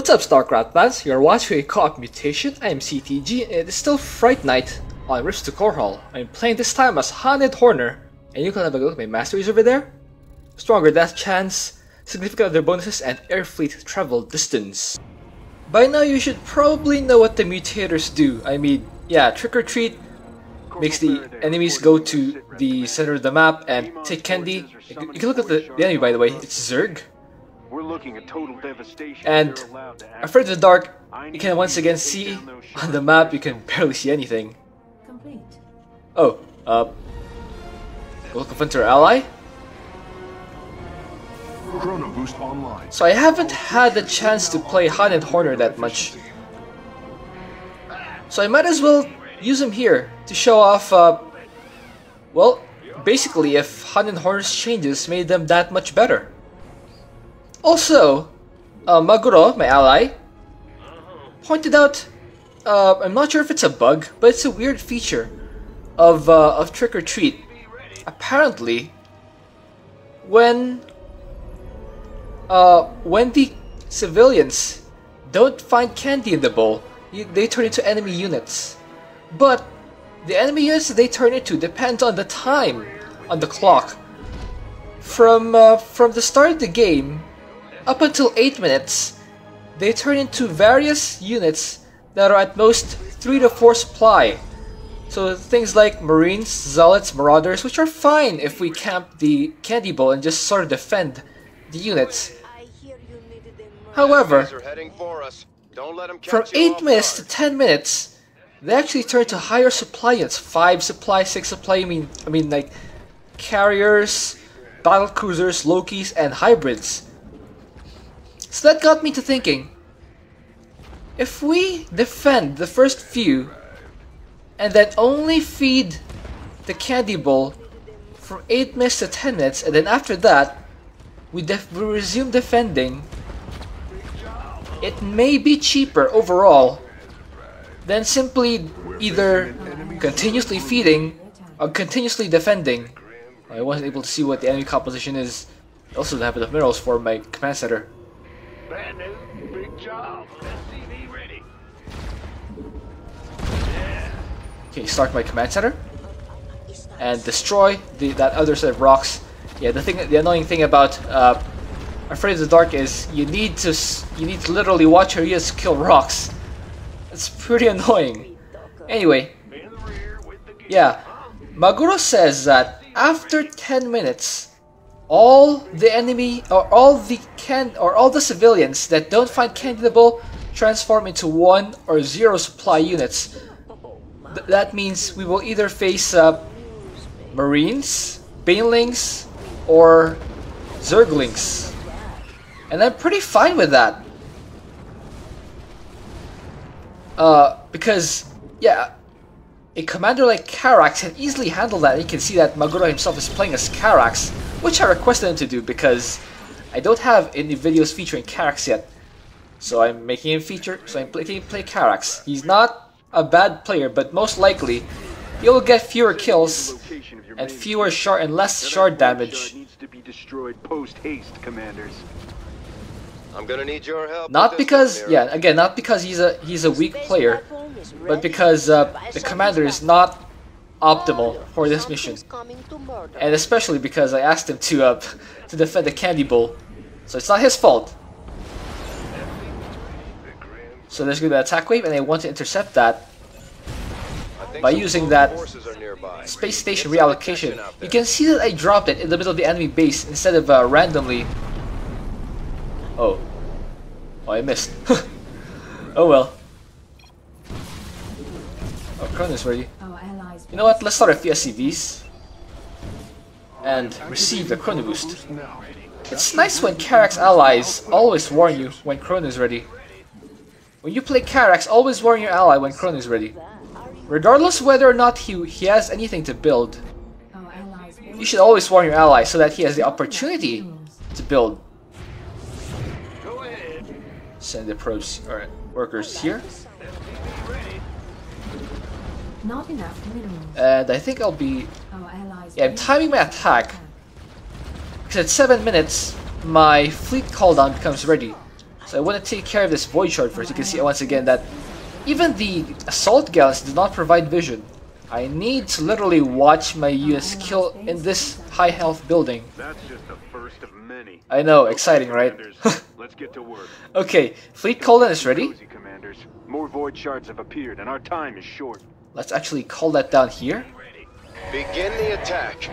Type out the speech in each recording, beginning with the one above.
What's up, Starcraft fans? You're watching a co-op Mutation. I am CTG, and it is still Fright Night on Rift to Core Hall. I'm playing this time as Haunted Horner, and you can have a look at my masteries over there. Stronger death chance, significant other bonuses, and air fleet travel distance. By now you should probably know what the mutators do. I mean, yeah, Trick or Treat makes the enemies go to the center of the map and take candy. You can look at the enemy, by the way, it's Zerg. We're looking at total devastation. And Afraid of the Dark, you can once again see on the map, you can barely see anything. Oh, welcome to our ally. Chrono boost online. So I haven't had the chance to play Haunted Horner that much. So I might as well use him here to show off, well, basically if Haunted Horner's changes made them that much better. Also, Maguro, my ally, pointed out, I'm not sure if it's a bug, but it's a weird feature of Trick or Treat. Apparently, when the civilians don't find candy in the bowl, they turn into enemy units. But the enemy units they turn into depends on the time on the clock. From the start of the game up until 8 minutes, they turn into various units that are at most 3 to 4 supply. So things like Marines, Zealots, Marauders, which are fine if we camp the candy bowl and just sort of defend the units. However, from 8 minutes to 10 minutes, they actually turn to higher supply units, 5 supply, 6 supply, I mean like carriers, battle cruisers, Lokis, and hybrids. So that got me to thinking, if we defend the first few and then only feed the candy bowl from 8 minutes to 10 minutes, and then after that we resume defending, it may be cheaper overall than simply either continuously feeding or continuously defending. I wasn't able to see what the enemy composition is. I also don't have enough minerals for my command center. Bad news, big job. SCV ready. Okay, start my command center and destroy that other set of rocks. Yeah, the annoying thing about Afraid of the Dark is you need to literally watch your units kill rocks. It's pretty annoying. Anyway, yeah, Maguro says that after 10 minutes, all the enemy or all the civilians that don't find candy in the bowl transform into 1 or 0 supply units. That means we will either face Marines, Banelings, or Zerglings, and I'm pretty fine with that. Because yeah, a commander like Karax can easily handle that. You can see that Maguro himself is playing as Karax, which I requested him to do because I don't have any videos featuring Karax yet. So I'm making him feature, so I'm making him play Karax. He's not a bad player, but most likely he'll get fewer kills and fewer shard and less shard damage. Needs to be destroyed post haste, commanders. I'm gonna need your help. Not because, yeah, again, not because he's a weak player, but because the commander is not optimal for this mission, and especially because I asked him to defend the candy bowl, so it's not his fault. So there's gonna be an attack wave, and I want to intercept that by using that space station reallocation. You can see that I dropped it in the middle of the enemy base instead of randomly. Oh, I missed. Oh well. Oh, Chrono's ready. You know what? Let's start a few SCVs and receive the Chrono boost. It's nice when Karax allies always warn you when Chrono is ready. When you play Karax, always warn your ally when Chrono is ready. Regardless whether or not he has anything to build, you should always warn your ally so that he has the opportunity to build. Send the probes or workers here. And I think I'll be... yeah, I'm timing my attack. Because at 7 minutes, my fleet cooldown becomes ready. So I want to take care of this Void Shard first. You can see once again that even the Assault Gallants do not provide vision. I need to literally watch my units kill in this high health building. That's just the first of many. I know, exciting, right? Let's get to work. Okay, Fleet Colon is ready. Cozy, commanders. More void shards have appeared, and our time is short. Let's actually call that down here. Begin the attack.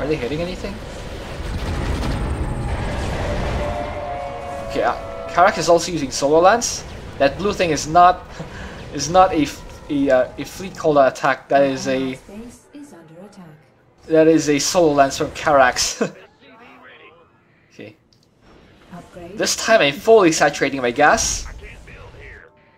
Are they hitting anything? Okay, Karak is also using Solar Lance. That blue thing is not a Fleet Colon attack. That is a Solar Lance from Karak's. Okay. This time I'm fully saturating my gas.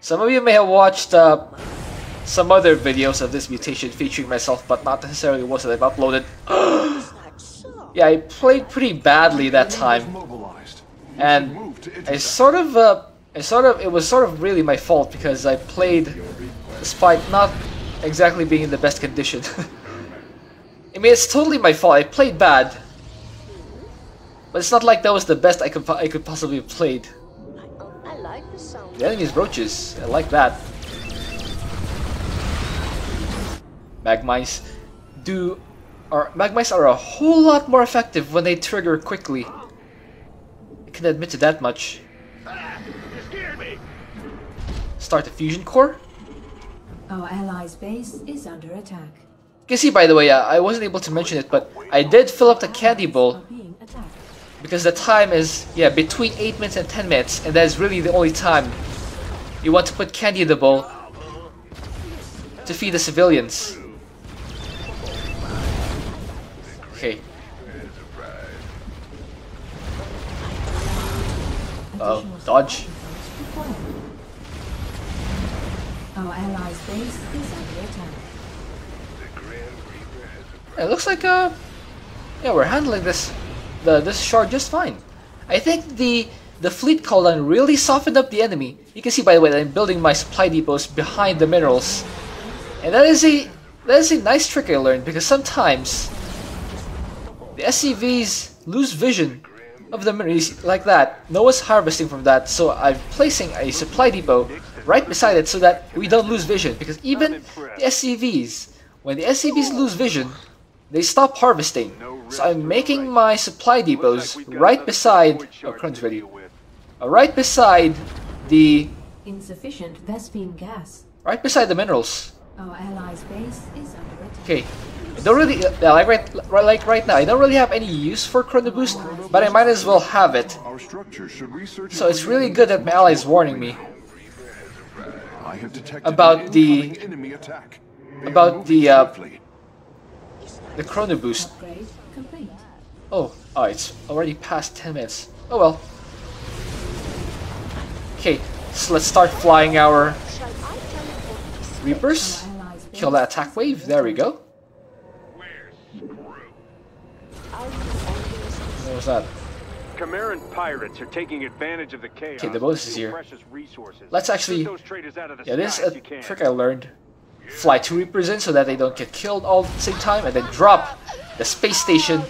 Some of you may have watched some other videos of this mutation featuring myself, but not necessarily ones that I've uploaded. Yeah, I played pretty badly that time, and it was sort of really my fault because I played despite not exactly being in the best condition. I mean, it's totally my fault. I played bad, but it's not like that was the best I could possibly have played. I like the sound. The enemy's roaches. I like that. Magmice are a whole lot more effective when they trigger quickly. I can admit to that much. You scared me. Start the fusion core. Our allies' base is under attack. You can see, by the way, I wasn't able to mention it, but I did fill up the candy bowl Being attacked. because the time is between 8 minutes and 10 minutes, and that is really the only time you want to put candy in the bowl to feed the civilians. Okay. Oh, dodge. Our allies' base is under attack. It looks like we're handling this shard just fine. I think the Fleet Colon really softened up the enemy. You can see, by the way, that I'm building my supply depots behind the minerals, and that is a nice trick I learned, because sometimes the SCVs lose vision of the minerals like that. No one's harvesting from that, so I'm placing a supply depot right beside it so that we don't lose vision, because even the SCVs, when the SCVs lose vision, they stop harvesting. So I'm making my supply depots right beside right beside the Insufficient Vespine gas. right beside the minerals. Our allies' base is under attack. Okay. I don't really like right now. I don't really have any use for Chrono Boost, but I might as well have it. So it's really good that my ally is warning me about the Chrono Boost. Upgrade complete. Oh, it's already past 10 minutes. Oh well. Okay, so let's start flying our Reapers. Kill that attack wave. There we go. What was that? Chimeran pirates are taking advantage of the chaos. Okay, the bonus is here. Precious resources. Let's actually... Shoot those traitors out of the this sky is if you a can. trick I learned. Fly 2 Reapers in so that they don't get killed all at the same time, and then drop the space station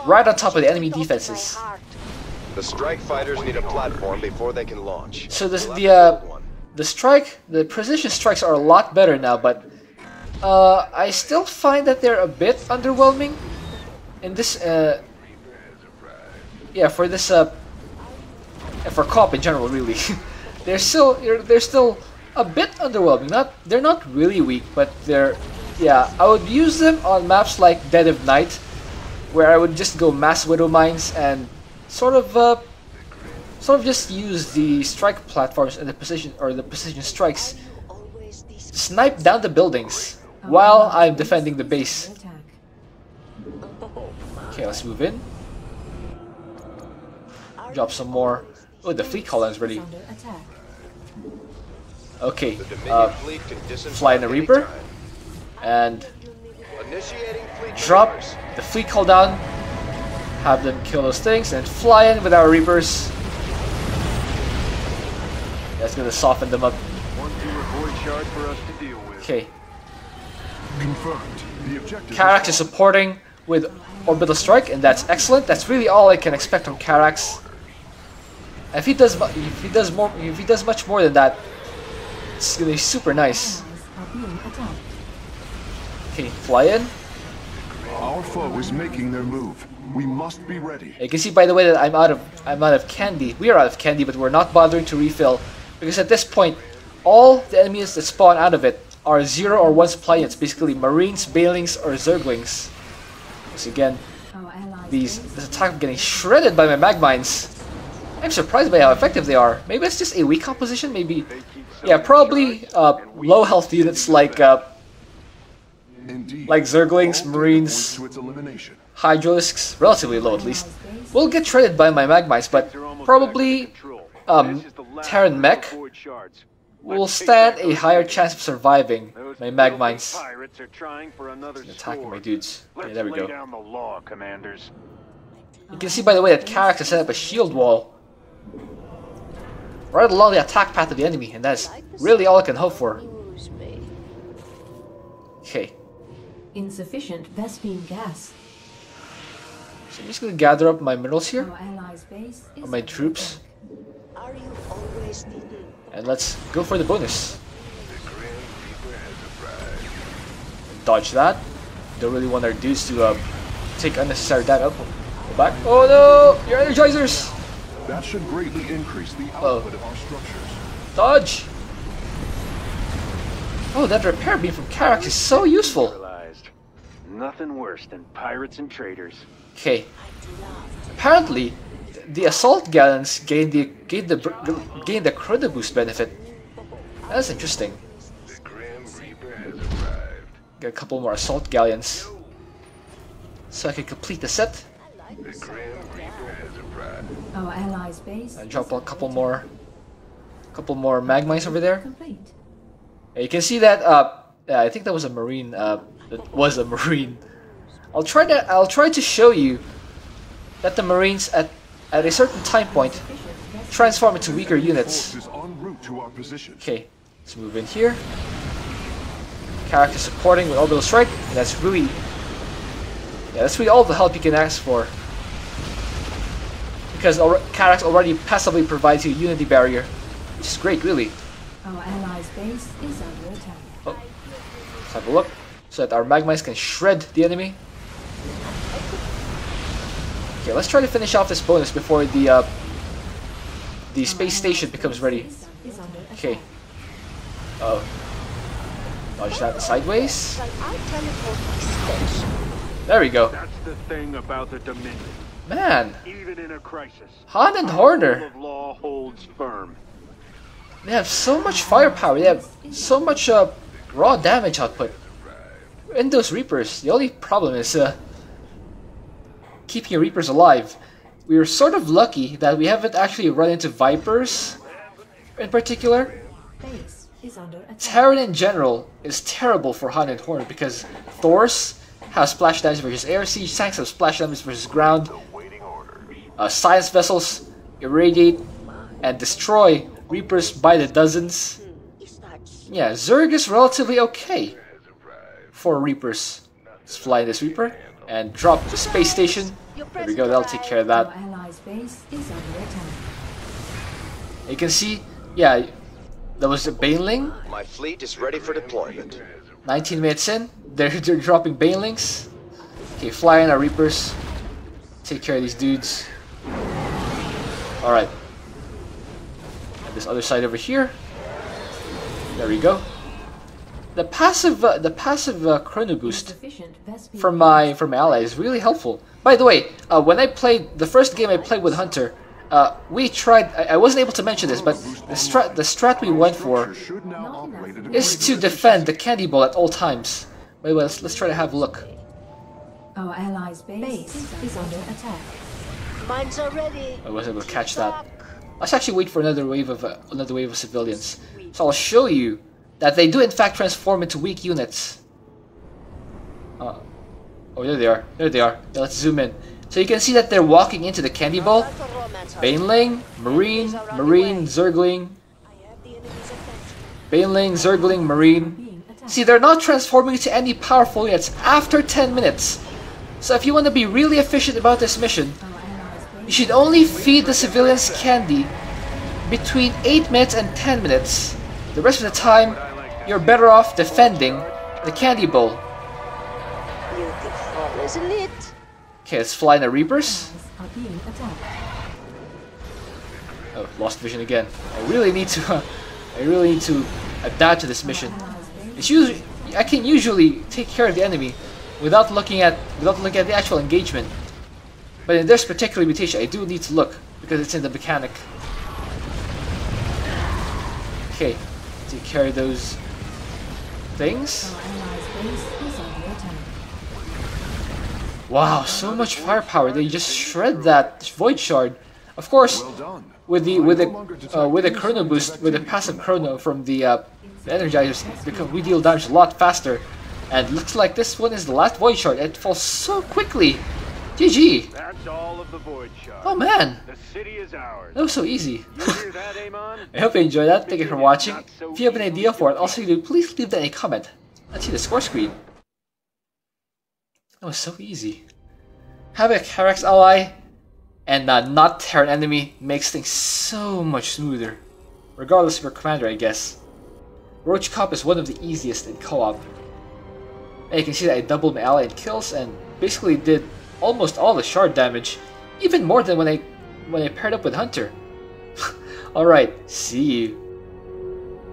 right on top of the enemy defenses. The strike fighters need a platform before they can launch. So the precision strikes are a lot better now, but I still find that they're a bit underwhelming in this for this for co-op in general, really. they're still a bit underwhelming. They're not really weak, but I would use them on maps like Dead of Night, where I would just go mass widow mines and sort of just use the strike platforms and the precision strikes, snipe down the buildings while I'm defending the base. Okay, let's move in. Drop some more. Oh, the fleet column is ready. Okay, fly in a Reaper and drop the fleet call down. Have them kill those things and fly in with our Reapers. That's gonna soften them up. Okay. Karax is supporting with Orbital Strike, and that's excellent. That's really all I can expect from Karax. If he does much more than that, it's gonna be super nice. Allies are being attacked. Okay, fly in. Our foe is making their move. We must be ready. You can see, by the way, that I'm out of candy. We are out of candy, but we're not bothering to refill because at this point, all the enemies that spawn out of it are 0 or 1 supply units, basically Marines, Banelings, or Zerglings. So again, Our allies' this base attack is getting shredded by my mag mines. I'm surprised by how effective they are. Maybe it's just a weak composition. Maybe, yeah, probably low health units like Indeed. Zerglings, All data Marines, points to its elimination. Hydralisks, relatively low at least. Will get shredded by my mag mines, but probably Terran Mech will stand a higher chance of surviving my mag mines. Pirates are trying for another Attacking my sword. dudes. Yeah, Let's there we lay go. down the law, commanders. You can see, by the way, that Karak has set up a shield wall right along the attack path of the enemy, and that's really all I can hope for. Use me. Okay, insufficient Vespene gas. so I'm just gonna gather up my minerals here, Our allies' base is or my under troops, attack. Are you always needed? and let's go for the bonus. Dodge that. Don't really want our dudes to take unnecessary damage. Go back. Oh no! Your energizers! That should greatly increase the output of our structures. Dodge! Oh, that repair beam from Karak is so useful. Realized. Nothing worse than pirates and traitors. Okay. Apparently, the assault gallons gain the chrono boost benefit. That's interesting. Get a couple more assault galleons, so I can complete the set Our allies' base and drop a couple more mag mines over there. complete. You can see that. Yeah, I think that was a marine. That was a marine. I'll try to show you that the marines at a certain time point transform into weaker units. Force is en route to our position. Okay, let's move in here. Character supporting with orbital strike, and that's really all the help you can ask for. Because Karak already passively provides you a unity barrier, which is great, really. Our allies' base is under attack. Oh, let's have a look, so that our magmites can shred the enemy. Okay, let's try to finish off this bonus before the space station becomes ready. Is under attack. Okay. Dodge that sideways. Shall I teleport my station? There we go. That's the thing about the Dominion. Man, Even in a crisis, Han and the Horner, rule of law holds firm. they have so much firepower. They have so much raw damage output. And those Reapers, the only problem is keeping your Reapers alive. We are sort of lucky that we haven't actually run into Vipers in particular. Base is under attack. Terran in general is terrible for Han and Horner because Thors have splash damage versus air, siege tanks have splash damage versus ground, science vessels irradiate and destroy Reapers by the dozens. Is that Yeah, Zerg is relatively okay for Reapers. Let's fly this Reaper and drop the space station. There we go, that'll take care of Our that. allies' base is under attack. You can see, yeah, that was a Baneling. My fleet is ready for deployment. 19 minutes in, they're dropping Banelings. Okay, fly in our Reapers. Take care of these dudes. Alright. And this other side over here. There we go. The passive chrono boost Insufficient Vespene from my ally is really helpful. By the way, when I played the first game I played with Hunter, we tried. I wasn't able to mention this, but the strat we went for Structure should now operate at a is greater to defend the candy ball at all times. By the way, let's try to have a look. Our allies' base is under attack. mines are ready? I was able to catch that. Let's actually wait for another wave of civilians. So I'll show you that they do in fact transform into weak units. Oh, there they are. There they are. Yeah, let's zoom in. So you can see that they're walking into the candy ball. That's a romance. Baneling, Marine, Zergling, I have the enemy's attention. Baneling, Zergling, Marine. Being attacked. See, they're not transforming into any powerful units after 10 minutes. So if you want to be really efficient about this mission, Our allies' base you should only feed the civilians candy between 8 minutes and 10 minutes. The rest of the time, you're better off defending the candy bowl. Beautiful, isn't it? Okay, let's fly in the Reapers. Are being attacked. Oh, lost vision again. I really need to adapt to this mission. It's usually I can usually take care of the enemy without looking at the actual engagement. But in this particular mutation, I do need to look because it's in the mechanic. Okay, take care of those things. Our allies' base is under attack. Wow, so much firepower! They just shred that void shard. Of course, Well done. with the chrono boost, with the passive chrono from the energizers, we deal damage a lot faster. And looks like this one is the last void shard. It falls so quickly. GG. That's all of the void shards. Oh man, The city is ours. that was so easy. You hear that, Amon? I hope you enjoyed that. Thank you for watching. If you have an idea for it, also you do, please leave that in a comment. Let's see the score screen. That was so easy. Having a Karax ally and not Terran enemy makes things so much smoother. Regardless of your commander, I guess. Roach Cop is one of the easiest in co-op. And you can see that I doubled my ally in kills and basically did almost all the shard damage, even more than when I paired up with Hunter. Alright, see you.